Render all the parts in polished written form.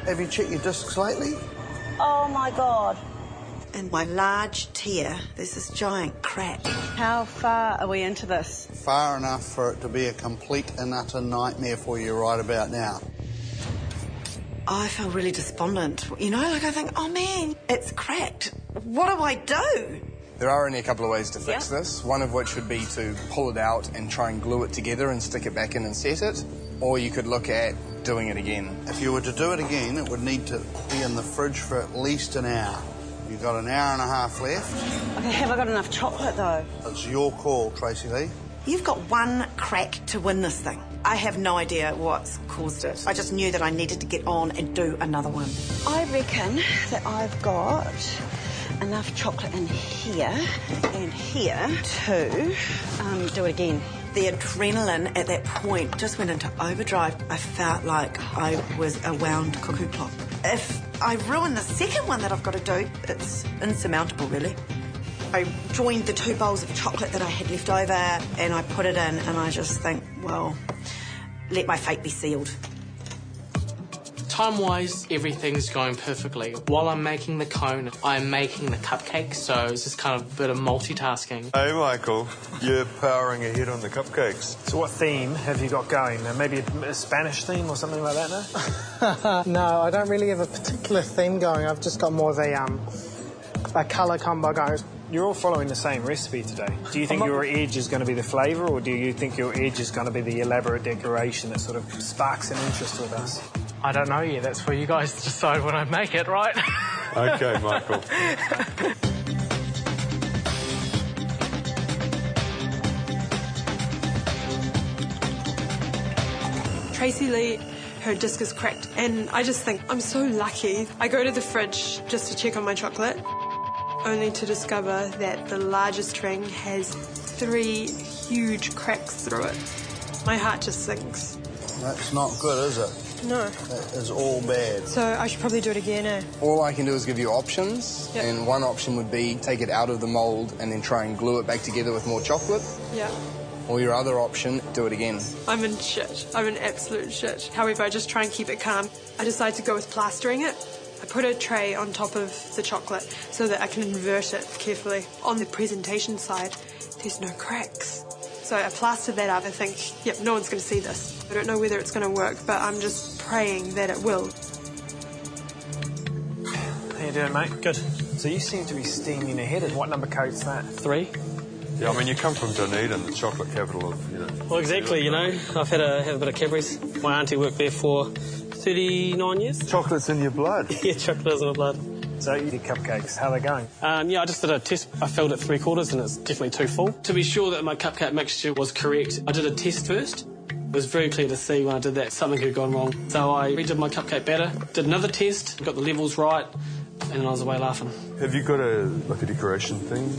Have you checked your discs lately? Oh, my God. In my large tear, there's this giant crack. How far are we into this? Far enough for it to be a complete and utter nightmare for you right about now. I feel really despondent. You know, like I think, oh, man, it's cracked. What do I do? There are only a couple of ways to fix this, one of which would be to pull it out and try and glue it together and stick it back in and set it, or you could look at doing it again. If you were to do it again, it would need to be in the fridge for at least an hour. You've got an hour and a half left. OK, have I got enough chocolate, though? It's your call, Tracy Lee. You've got one crack to win this thing. I have no idea what's caused it. I just knew that I needed to get on and do another one. I reckon that I've got enough chocolate in here and here to do it again. The adrenaline at that point just went into overdrive. I felt like I was a wound cuckoo clock. If I ruin the second one that I've got to do, it's insurmountable, really. I joined the 2 bowls of chocolate that I had left over and I put it in and I just think, well, let my fate be sealed. Time-wise, everything's going perfectly. While I'm making the cone, I'm making the cupcake, so it's just kind of a bit of multitasking. Hey, Michael, you're powering ahead on the cupcakes. So what theme have you got going? Maybe a Spanish theme or something like that, no? No, I don't really have a particular theme going. I've just got more of a colour combo going. You're all following the same recipe today. Do you think your edge is going to be the flavour, or do you think your edge is going to be the elaborate decoration that sort of sparks an interest with us? I don't know yet. That's for you guys to decide when I make it, right? OK, Michael. Tracy Lee, her disc is cracked, and I just think I'm so lucky. I go to the fridge just to check on my chocolate, only to discover that the largest ring has 3 huge cracks through it. My heart just sinks. That's not good, is it? No. That is all bad. So I should probably do it again, eh? All I can do is give you options, and one option would be take it out of the mould and then try and glue it back together with more chocolate. Yeah. Or your other option, do it again. I'm in shit. I'm in absolute shit. However, I just try and keep it calm. I decide to go with plastering it. I put a tray on top of the chocolate so that I can invert it carefully. On the presentation side, there's no cracks. So I plastered that up. I think, yep, no one's going to see this. I don't know whether it's going to work, but I'm just praying that it will. How you doing, mate? Good. So you seem to be steaming ahead. What number code's that? 3. Yeah, I mean, you come from Dunedin, the chocolate capital of, you know... Well, exactly, you know. I've had a bit of Cadbury's. My auntie worked there for 39 years. Chocolate's in your blood. Yeah, chocolate is in my blood. So you did cupcakes. How are they going? Yeah, I just did a test. I filled it 3/4 and it's definitely too full. To be sure that my cupcake mixture was correct, I did a test first. It was very clear to see when I did that something had gone wrong. So I redid my cupcake batter, did another test, got the levels right, and I was away laughing. Have you got a decoration theme?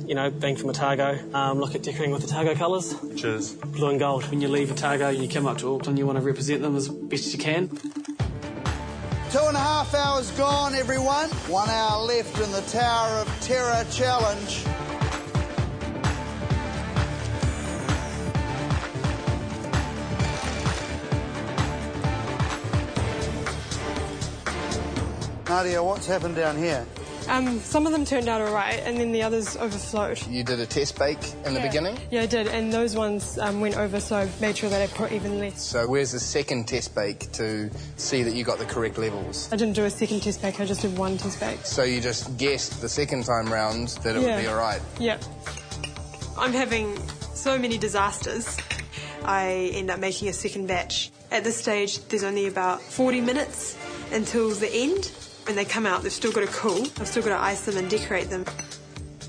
You know, being from Otago, look at decorating with Otago colours. Which is? Blue and gold. When you leave Otago and you come up to Auckland, you want to represent them as best as you can. 2.5 hours gone, everyone. 1 hour left in the Tower of Terror challenge. Nadia, what's happened down here? Some of them turned out all right, and then the others overflowed. You did a test bake in the beginning? Yeah, I did, and those ones went over, so I made sure that I put evenly. So where's the second test bake to see that you got the correct levels? I didn't do a second test bake, I just did 1 test bake. So you just guessed the second time round that it would be all right? Yeah. I'm having so many disasters. I end up making a second batch. At this stage, there's only about 40 minutes until the end. When they come out, they've still got to cool. I've still got to ice them and decorate them.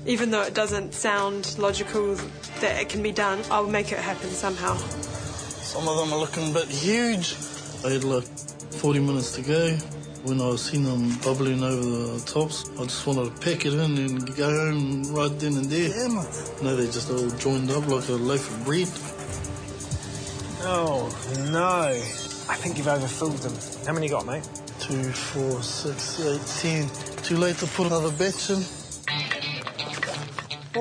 Even though it doesn't sound logical that it can be done, I'll make it happen somehow. Some of them are looking a bit huge. I had like 40 minutes to go. When I seen them bubbling over the tops, I just wanted to pack it in and go home right then and there. Damn it. No, they just all joined up like a loaf of bread. Oh, no. I think you've overfilled them. How many you got, mate? 2, 4, 6, 8, 10. Too late to put another batch in.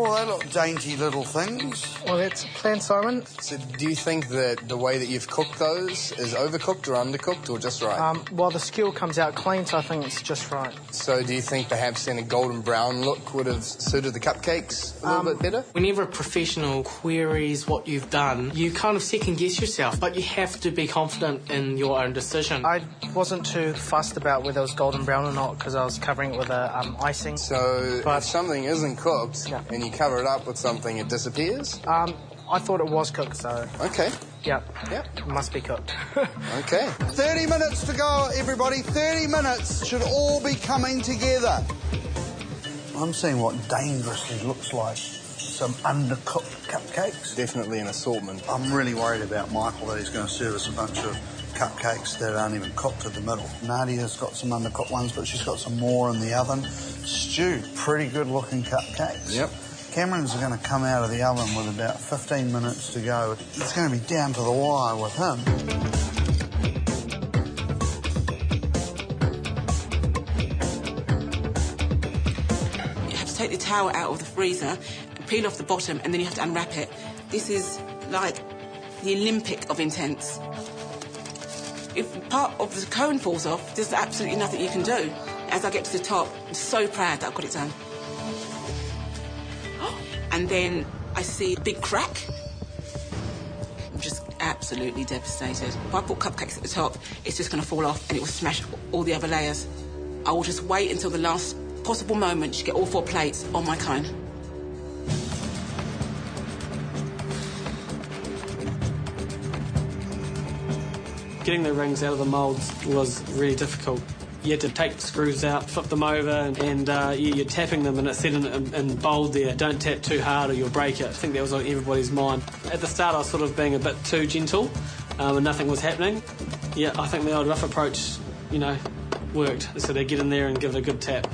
Oh, they look dainty little things. Well, that's a plan, Simon. So do you think that the way that you've cooked those is overcooked or undercooked or just right? Well, the skewer comes out clean, so I think it's just right. So do you think perhaps then a golden brown look would have suited the cupcakes a little bit better? Whenever a professional queries what you've done, you kind of second-guess yourself, but you have to be confident in your own decision. I wasn't too fussed about whether it was golden brown or not because I was covering it with icing. So if something isn't cooked and you cover it up with something, it disappears? I thought it was cooked, so... OK. Yep. It must be cooked. OK. 30 minutes to go, everybody. 30 minutes should all be coming together. I'm seeing what dangerously looks like some undercooked cupcakes. Definitely an assortment. I'm really worried about Michael that he's going to serve us a bunch of cupcakes that aren't even cooked at the middle. Nadia's got some undercooked ones, but she's got some more in the oven. Stu, pretty good-looking cupcakes. Yep. Cameron's going to come out of the oven with about 15 minutes to go. It's going to be down to the wire with him. You have to take the towel out of the freezer, peel off the bottom, and then you have to unwrap it. This is like the Olympic of intense. If part of the cone falls off, there's absolutely nothing you can do. As I get to the top, I'm so proud that I've got it done. And then I see a big crack. I'm just absolutely devastated. If I put cupcakes at the top, it's just going to fall off and it will smash all the other layers. I will just wait until the last possible moment to get all 4 plates on my cone. Getting the rings out of the moulds was really difficult. You had to take the screws out, flip them over, and you're tapping them, and it said in bold there, don't tap too hard or you'll break it. I think that was on everybody's mind. At the start, I was sort of being a bit too gentle, and nothing was happening. Yeah, I think the old rough approach, you know, worked. So they get in there and give it a good tap.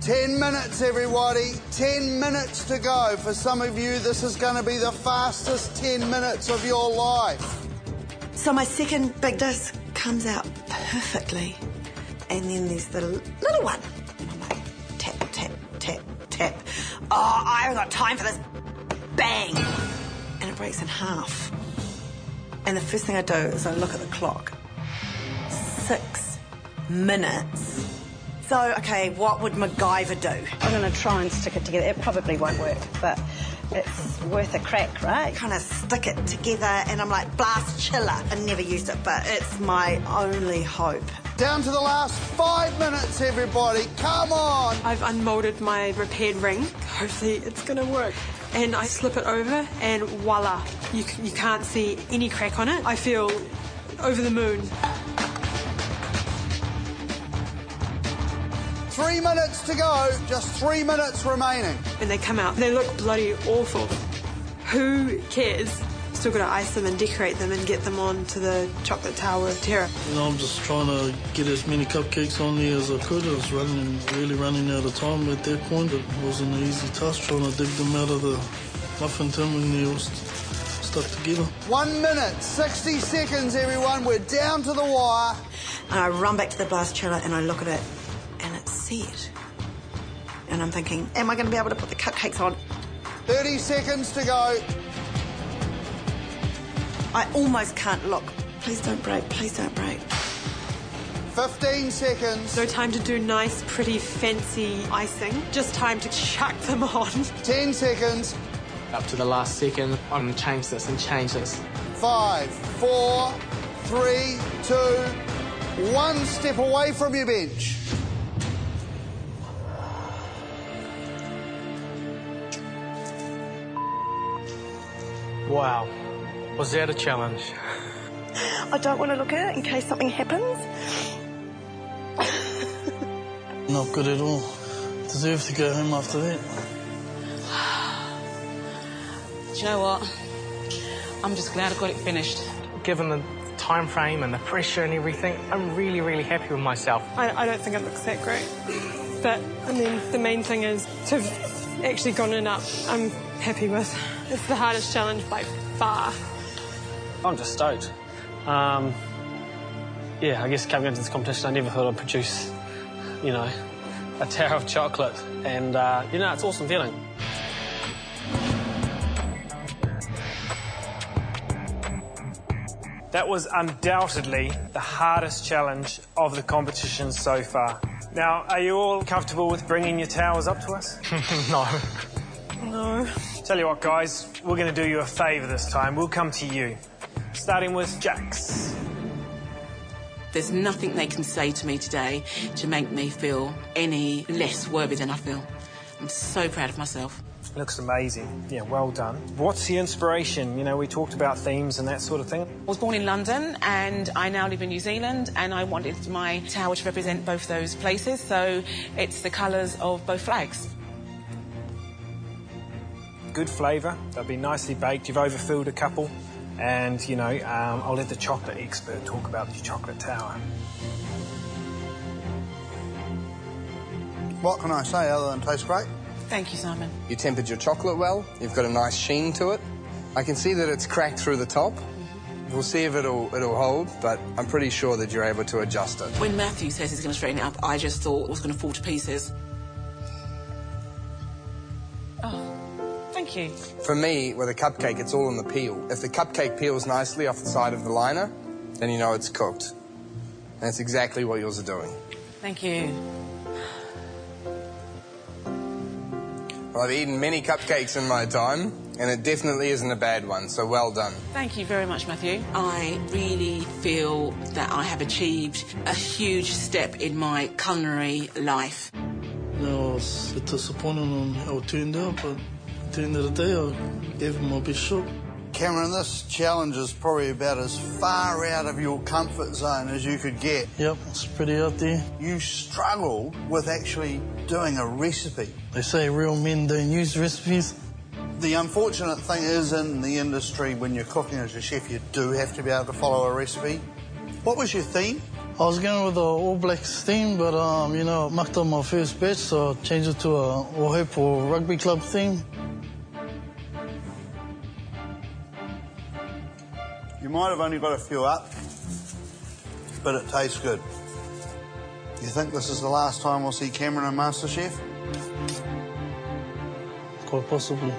10 minutes, everybody. 10 minutes to go. For some of you, this is going to be the fastest 10 minutes of your life. So my second big disc comes out perfectly. And then there's the little one. And I'm like, tap, tap, tap, tap. Oh, I haven't got time for this. Bang! And it breaks in half. And the first thing I do is I look at the clock. 6 minutes. So, OK, what would MacGyver do? I'm going to try and stick it together. It probably won't work, but it's worth a crack, right? Kind of stick it together, and I'm like, blast chiller. I never used it, but it's my only hope. Down to the last 5 minutes, everybody. Come on. I've unmoulded my repaired ring. Hopefully it's going to work. And I slip it over, and voila, you can't see any crack on it. I feel over the moon. 3 minutes to go, just 3 minutes remaining. When they come out, they look bloody awful. Who cares? Still got to ice them and decorate them and get them onto the chocolate tower of terror. You know, I'm just trying to get as many cupcakes on there as I could. I was really running out of time at that point. It wasn't an easy task trying to dig them out of the muffin tin when they were stuck together. 1 minute, 60 seconds, everyone. We're down to the wire. And I run back to the blast chiller and I look at it, and it's set. And I'm thinking, am I going to be able to put the cupcakes on? 30 seconds to go. I almost can't look. Please don't break, please don't break. 15 seconds. No time to do nice, pretty, fancy icing. Just time to chuck them on. 10 seconds. Up to the last second, I'm going to change this and change this. 5, 4, 3, 2, 1 step away from your bench. Wow. Was that a challenge? I don't want to look at it in case something happens. Not good at all. Deserve to go home after that. Do you know what? I'm just glad I got it finished. Given the time frame and the pressure and everything, I'm really, really happy with myself. I don't think it looks that great. But, I mean, the main thing is to have actually gotten it up, I'm happy with. It's the hardest challenge by far. I'm just stoked. Yeah, I guess coming into this competition, I never thought I'd produce, you know, a tower of chocolate, and you know, it's an awesome feeling. That was undoubtedly the hardest challenge of the competition so far. Now, are you all comfortable with bringing your towers up to us? No. No. Tell you what, guys, we're going to do you a favour this time. We'll come to you, starting with Jax. There's nothing they can say to me today to make me feel any less worthy than I feel. I'm so proud of myself. Looks amazing. Yeah, well done. What's the inspiration? You know, we talked about themes and that sort of thing. I was born in London and I now live in New Zealand, and I wanted my tower to represent both those places, so it's the colours of both flags. Good flavour. They'll be nicely baked. You've overfilled a couple. And, you know, I'll let the chocolate expert talk about your chocolate tower. What can I say other than taste great? Thank you, Simon. You tempered your chocolate well. You've got a nice sheen to it. I can see that it's cracked through the top. We'll see if it'll hold, but I'm pretty sure that you're able to adjust it. When Matthew says he's going to straighten it up, I just thought it was going to fall to pieces. Oh, thank you. For me, with a cupcake, it's all in the peel. If the cupcake peels nicely off the side of the liner, then you know it's cooked. And that's exactly what yours are doing. Thank you. Well, I've eaten many cupcakes in my time, and it definitely isn't a bad one, so well done. Thank you very much, Matthew. I really feel that I have achieved a huge step in my culinary life. You know, I was a bit disappointed on how it turned out, but at the end of the day, I gave it my best shot. Cameron, this challenge is probably about as far out of your comfort zone as you could get. Yep, it's pretty out there. You struggle with actually doing a recipe. They say real men don't use recipes. The unfortunate thing is, in the industry, when you're cooking as a chef, you do have to be able to follow a recipe. What was your theme? I was going with the All Blacks theme, but, you know, I mucked up my first batch, so I changed it to a All Hope or Rugby Club theme. You might have only got a few up, but it tastes good. You think this is the last time we'll see Cameron on MasterChef? Quite possibly.